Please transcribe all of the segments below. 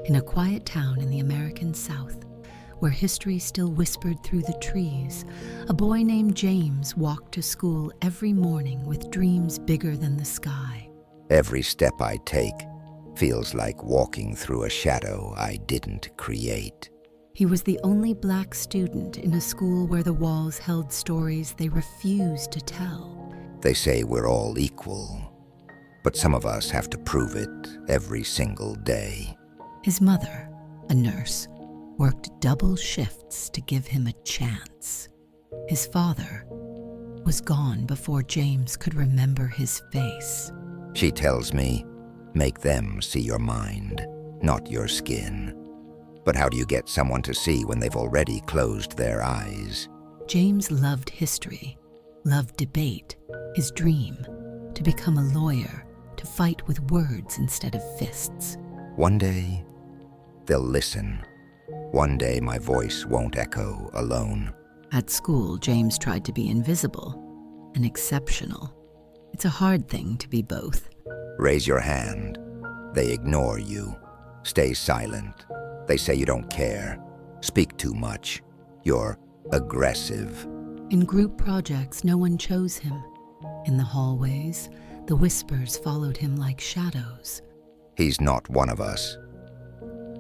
In a quiet town in the American South, where history still whispered through the trees, a boy named James walked to school every morning with dreams bigger than the sky. Every step I take feels like walking through a shadow I didn't create. He was the only black student in a school where the walls held stories they refused to tell. They say we're all equal, but some of us have to prove it every single day. His mother, a nurse, worked double shifts to give him a chance. His father was gone before James could remember his face. She tells me, make them see your mind, not your skin. But how do you get someone to see when they've already closed their eyes? James loved history, loved debate, his dream, to become a lawyer, to fight with words instead of fists. One day, they'll listen. One day my voice won't echo alone. At school, James tried to be invisible and exceptional. It's a hard thing to be both. Raise your hand. They ignore you. Stay silent. They say you don't care. Speak too much. You're aggressive. In group projects, no one chose him. In the hallways, the whispers followed him like shadows. He's not one of us.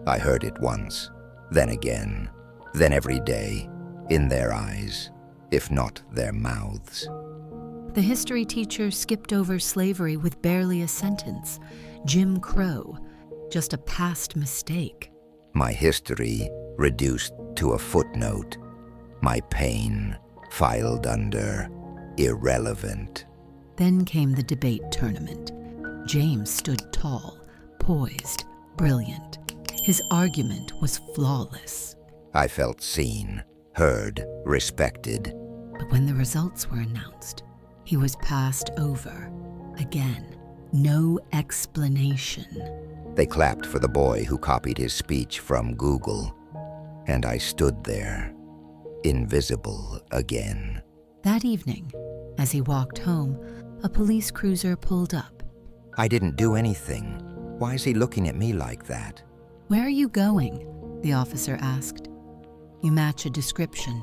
I heard it once, then again, then every day, in their eyes, if not their mouths. The history teacher skipped over slavery with barely a sentence. Jim Crow, just a past mistake. My history reduced to a footnote. My pain filed under irrelevant. Then came the debate tournament. James stood tall, poised, brilliant. His argument was flawless. I felt seen, heard, respected. But when the results were announced, he was passed over. Again, no explanation. They clapped for the boy who copied his speech from Google, and I stood there, invisible again. That evening, as he walked home, a police cruiser pulled up. I didn't do anything. Why is he looking at me like that? "Where are you going?" the officer asked. "You match a description."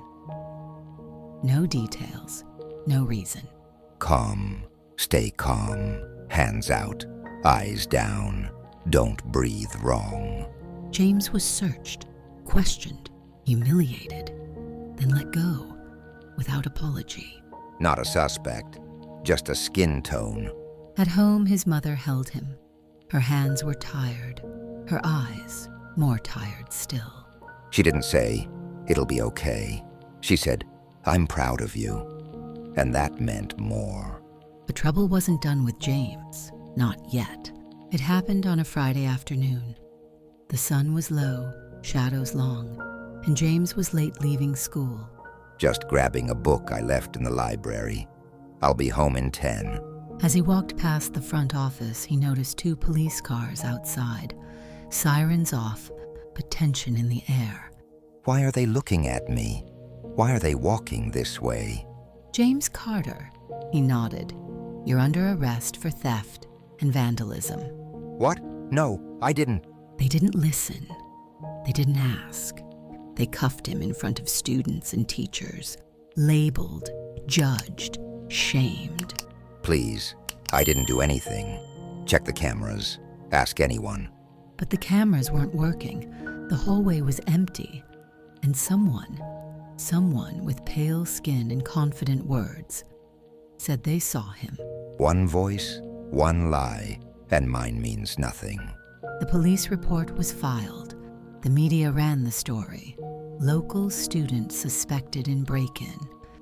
No details, no reason. Calm, stay calm, hands out, eyes down, don't breathe wrong. James was searched, questioned, humiliated, then let go, without apology. Not a suspect, just a skin tone. At home, his mother held him. Her hands were tired, her eyes more tired still. She didn't say, it'll be okay. She said, I'm proud of you. And that meant more. The trouble wasn't done with James, not yet. It happened on a Friday afternoon. The sun was low, shadows long, and James was late leaving school. Just grabbing a book I left in the library. I'll be home in 10. As he walked past the front office, he noticed 2 police cars outside, sirens off, but tension in the air. Why are they looking at me? Why are they walking this way? "James Carter," he nodded. "You're under arrest for theft and vandalism." What? No, I didn't. They didn't listen. They didn't ask. They cuffed him in front of students and teachers, labeled, judged, shamed. Please, I didn't do anything. Check the cameras. Ask anyone. But the cameras weren't working. The hallway was empty. And someone with pale skin and confident words, said they saw him. One voice, one lie, and mine means nothing. The police report was filed. The media ran the story. Local students suspected in break-in.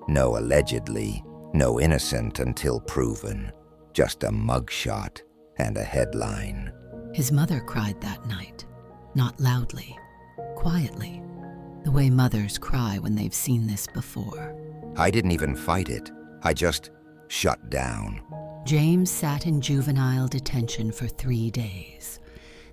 No allegedly, no innocent until proven. Just a mugshot and a headline. His mother cried that night, not loudly, quietly, the way mothers cry when they've seen this before. I didn't even fight it. I just shut down. James sat in juvenile detention for 3 days.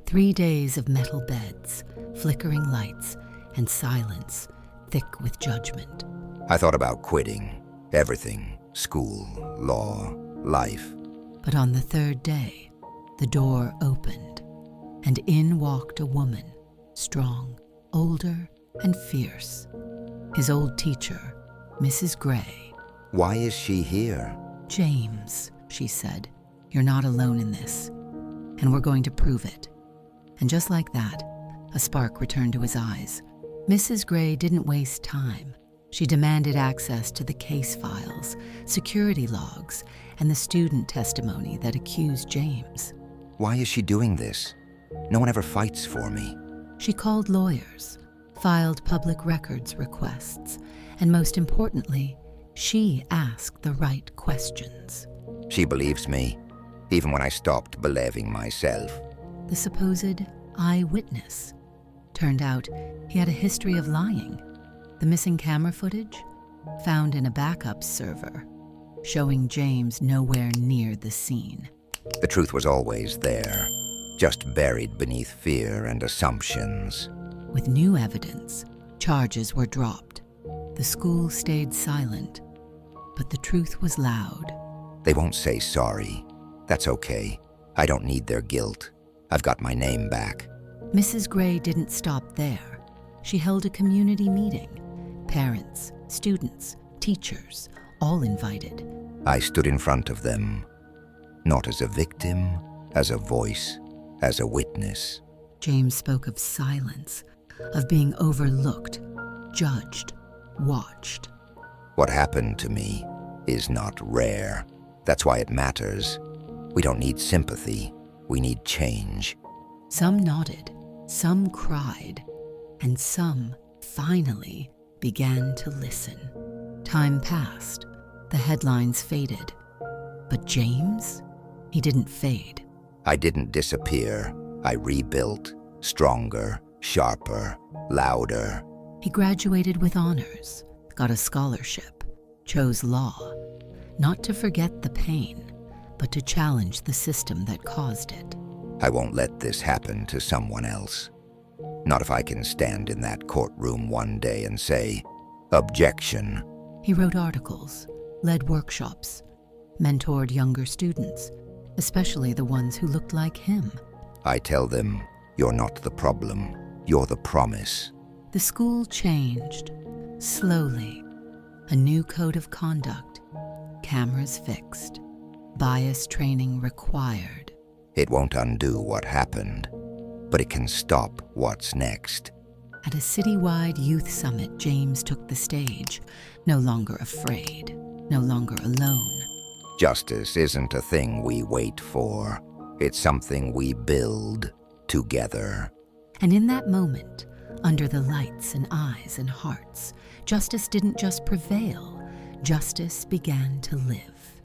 3 days of metal beds, flickering lights, and silence, thick with judgment. I thought about quitting. Everything. School, law, life. But on the 3rd day, the door opened, and in walked a woman, strong, older, and fierce. His old teacher, Mrs. Gray. Why is she here? "James," she said, "you're not alone in this, and we're going to prove it." And just like that, a spark returned to his eyes. Mrs. Gray didn't waste time. She demanded access to the case files, security logs, and the student testimony that accused James. Why is she doing this? No one ever fights for me. She called lawyers, filed public records requests, and most importantly, she asked the right questions. She believes me, even when I stopped believing myself. The supposed eyewitness. Turned out he had a history of lying. The missing camera footage, found in a backup server, showing James nowhere near the scene. The truth was always there, just buried beneath fear and assumptions. With new evidence, charges were dropped. The school stayed silent, but the truth was loud. They won't say sorry. That's okay. I don't need their guilt. I've got my name back. Mrs. Gray didn't stop there. She held a community meeting. Parents, students, teachers, all invited. I stood in front of them, not as a victim, as a voice, as a witness. James spoke of silence, of being overlooked, judged, watched. What happened to me is not rare. That's why it matters. We don't need sympathy. We need change. Some nodded, some cried, and some finally began to listen. Time passed. The headlines faded. But James? He didn't fade. I didn't disappear. I rebuilt, stronger, sharper, louder. He graduated with honors, got a scholarship, chose law, not to forget the pain, but to challenge the system that caused it. I won't let this happen to someone else. Not if I can stand in that courtroom one day and say, "Objection." He wrote articles, led workshops, mentored younger students, especially the ones who looked like him. I tell them, you're not the problem, you're the promise. The school changed, slowly. A new code of conduct, cameras fixed, bias training required. It won't undo what happened, but it can stop what's next. At a citywide youth summit, James took the stage, no longer afraid, no longer alone. Justice isn't a thing we wait for. It's something we build together. And in that moment, under the lights and eyes and hearts, justice didn't just prevail, justice began to live.